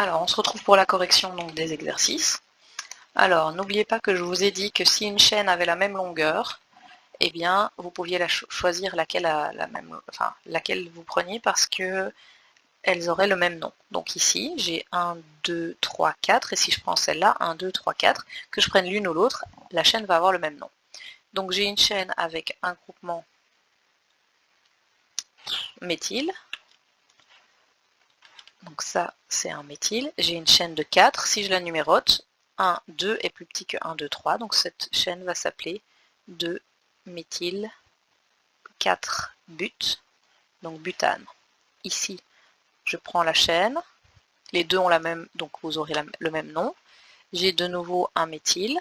Alors, on se retrouve pour la correction donc, des exercices. Alors, n'oubliez pas que je vous ai dit que si une chaîne avait la même longueur, eh bien, vous pouviez choisir laquelle a la même, enfin, laquelle vous preniez parce que elles auraient le même nom. Donc ici, j'ai 1, 2, 3, 4, et si je prends celle-là, 1, 2, 3, 4, que je prenne l'une ou l'autre, la chaîne va avoir le même nom. Donc j'ai une chaîne avec un groupement méthyle. Donc ça, c'est un méthyle. J'ai une chaîne de 4. Si je la numérote, 1, 2 est plus petit que 1, 2, 3. Donc cette chaîne va s'appeler 2 méthyle 4 but. Donc butane. Ici, je prends la chaîne. Les deux ont la même, donc vous aurez le même nom. J'ai de nouveau un méthyle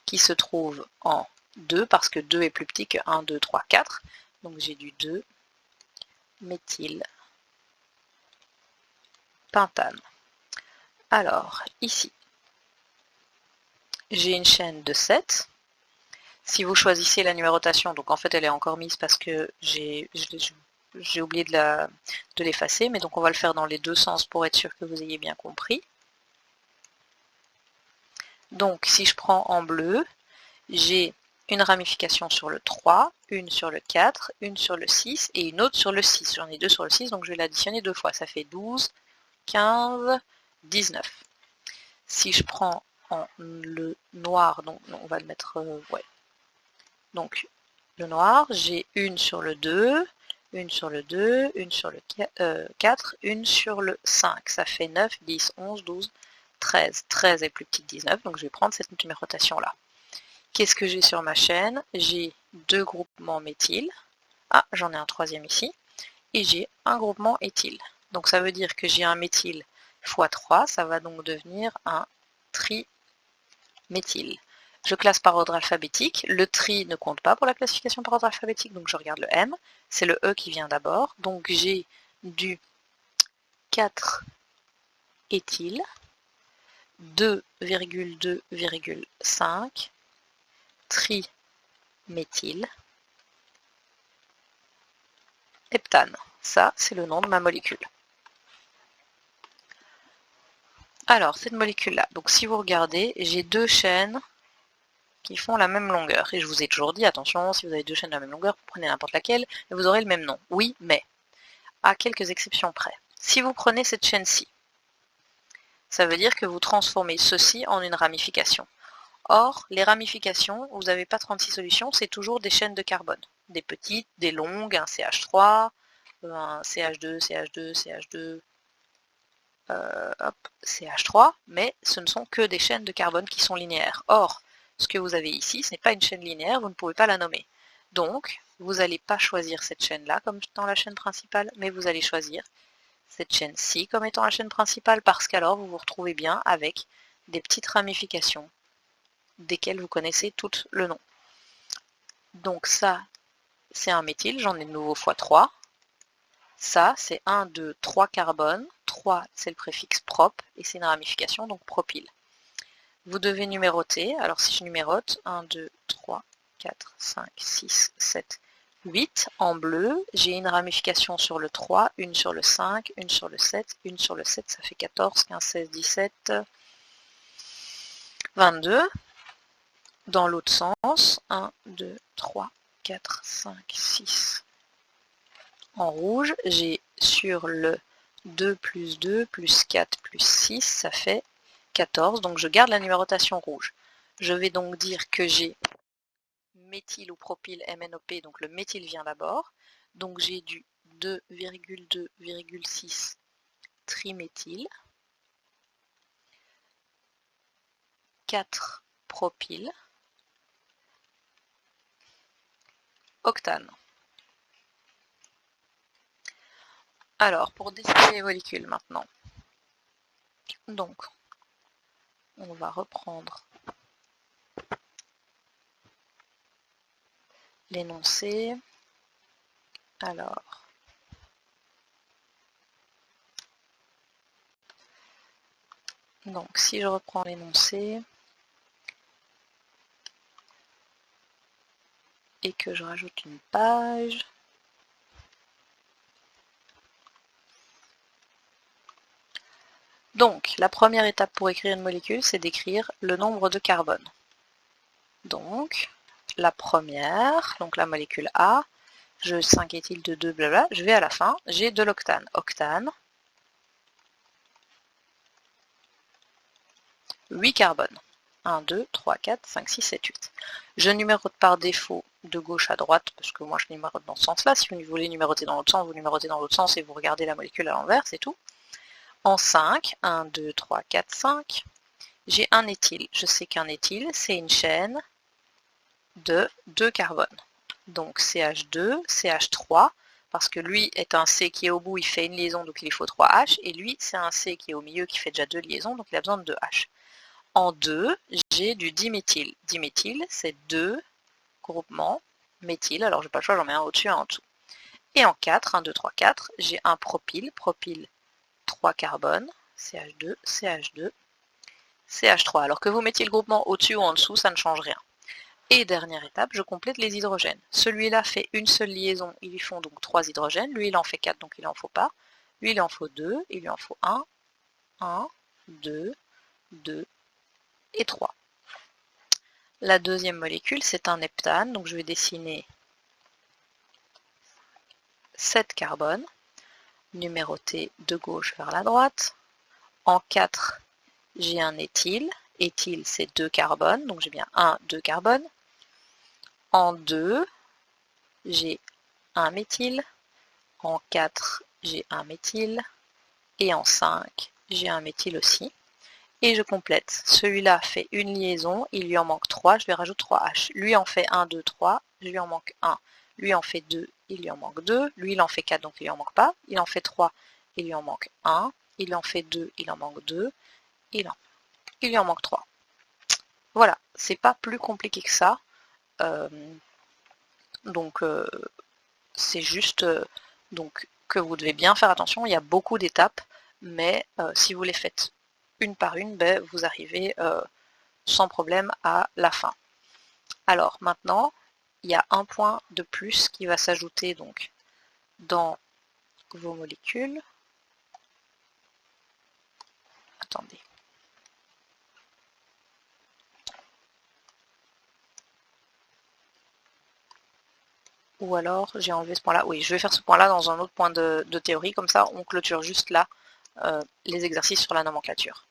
qui se trouve en 2 parce que 2 est plus petit que 1, 2, 3, 4. Donc j'ai du 2 méthyle pentane. Alors, ici, j'ai une chaîne de 7. Si vous choisissez la numérotation, donc en fait elle est encore mise parce que j'ai oublié de l'effacer, mais donc on va le faire dans les deux sens pour être sûr que vous ayez bien compris. Donc si je prends en bleu, j'ai une ramification sur le 3, une sur le 4, une sur le 6 et une autre sur le 6. J'en ai deux sur le 6, donc je vais l'additionner deux fois. Ça fait 12, 15, 19. Si je prends en le noir, donc on va le mettre... ouais. Donc le noir, j'ai une sur le 2, une sur le 2, une sur le 4, une sur le 5. Ça fait 9, 10, 11, 12, 13. 13 est plus petit que 19, donc je vais prendre cette numérotation-là. Qu'est-ce que j'ai sur ma chaîne? J'ai deux groupements méthyle. Ah, j'en ai un troisième ici. Et j'ai un groupement éthyle. Donc ça veut dire que j'ai un méthyle x 3, ça va donc devenir un triméthyle. Je classe par ordre alphabétique. Le tri ne compte pas pour la classification par ordre alphabétique, donc je regarde le M. C'est le E qui vient d'abord. Donc j'ai du 4 éthyle, 2,2,5 triméthyle, heptane. Ça, c'est le nom de ma molécule. Alors, cette molécule-là, donc si vous regardez, j'ai deux chaînes qui font la même longueur. Et je vous ai toujours dit, attention, si vous avez deux chaînes de la même longueur, vous prenez n'importe laquelle et vous aurez le même nom. Oui, mais à quelques exceptions près. Si vous prenez cette chaîne-ci, ça veut dire que vous transformez ceci en une ramification. Or, les ramifications, vous n'avez pas 36 solutions, c'est toujours des chaînes de carbone. Des petites, des longues, un CH3, un CH2, CH2, CH2, CH3, mais ce ne sont que des chaînes de carbone qui sont linéaires. Or, ce que vous avez ici, ce n'est pas une chaîne linéaire, vous ne pouvez pas la nommer. Donc, vous n'allez pas choisir cette chaîne-là comme étant la chaîne principale, mais vous allez choisir cette chaîne-ci comme étant la chaîne principale, parce qu'alors vous vous retrouvez bien avec des petites ramifications desquelles vous connaissez tout le nom. Donc ça, c'est un méthyle, j'en ai de nouveau x 3. Ça, c'est 1, 2, 3 carbones. 3, c'est le préfixe prop, et c'est une ramification, donc propyle. Vous devez numéroter. Alors si je numérote, 1, 2, 3, 4, 5, 6, 7, 8. En bleu, j'ai une ramification sur le 3, une sur le 5, une sur le 7, une sur le 7, ça fait 14, 15, 16, 17, 22. Dans l'autre sens, 1, 2, 3, 4, 5, 6. En rouge, j'ai sur le 2 plus 2 plus 4 plus 6, ça fait 14. Donc je garde la numérotation rouge. Je vais donc dire que j'ai méthyle ou propyle MNOP, donc le méthyle vient d'abord. Donc j'ai du 2,2,6 triméthyle, 4 propyle, octane. Alors, pour dessiner les molécules maintenant. Donc, on va reprendre l'énoncé. Alors, donc si je reprends l'énoncé et que je rajoute une page, Donc, la première étape pour écrire une molécule, c'est d'écrire le nombre de carbone. Donc, la première, donc la molécule A, 5-éthyl de 2, blabla, je vais à la fin, j'ai de l'octane. Octane, 8 carbones. 1, 2, 3, 4, 5, 6, 7, 8. Je numérote par défaut de gauche à droite, parce que moi je numérote dans ce sens-là. Si vous voulez numéroter dans l'autre sens, vous numérotez dans l'autre sens et vous regardez la molécule à l'envers, c'est tout. En 5, 1, 2, 3, 4, 5, j'ai un éthyle. Je sais qu'un éthyle, c'est une chaîne de 2 carbones. Donc CH2, CH3, parce que lui est un C qui est au bout, il fait une liaison, donc il lui faut 3 H, et lui c'est un C qui est au milieu qui fait déjà 2 liaisons, donc il a besoin de 2 H. En 2, j'ai du diméthyle. Diméthyle, c'est 2 groupements méthyle, alors j'ai pas le choix, j'en mets un au-dessus, un en dessous. Et en 4, 1, 2, 3, 4, j'ai un propyle, propyle 3 carbones, CH2, CH2, CH3. Alors que vous mettiez le groupement au-dessus ou en dessous, ça ne change rien. Et dernière étape, je complète les hydrogènes. Celui-là fait une seule liaison, ils lui font donc 3 hydrogènes. Lui, il en fait 4, donc il en faut pas. Lui, il en faut 2, il lui en faut 1, 1, 2, 2 et 3. La deuxième molécule, c'est un heptane, donc je vais dessiner 7 carbones, numérotés de gauche vers la droite. En 4, j'ai un éthyle. Éthyle, c'est 2 carbones, donc j'ai bien 1, 2 carbones. En 2, j'ai un méthyle. En 4, j'ai un méthyle. Et en 5, j'ai un méthyle aussi. Et je complète. Celui-là fait une liaison, il lui en manque 3, je lui rajoute 3 H. Lui en fait 1, 2, 3, je lui en manque 1. Lui en fait 2, il lui en manque 2. Lui, il en fait 4, donc il lui en manque pas. Il en fait 3, il lui en manque 1. Il en fait 2, il en manque 2. Il lui en manque 3. Voilà, c'est pas plus compliqué que ça. Donc, c'est juste donc, que vous devez bien faire attention. Il y a beaucoup d'étapes, mais si vous les faites une par une, ben, vous arrivez sans problème à la fin. Alors maintenant, il y a un point de plus qui va s'ajouter donc dans vos molécules. Attendez. Ou alors j'ai enlevé ce point-là. Oui, je vais faire ce point-là dans un autre point de théorie, comme ça on clôture juste là les exercices sur la nomenclature.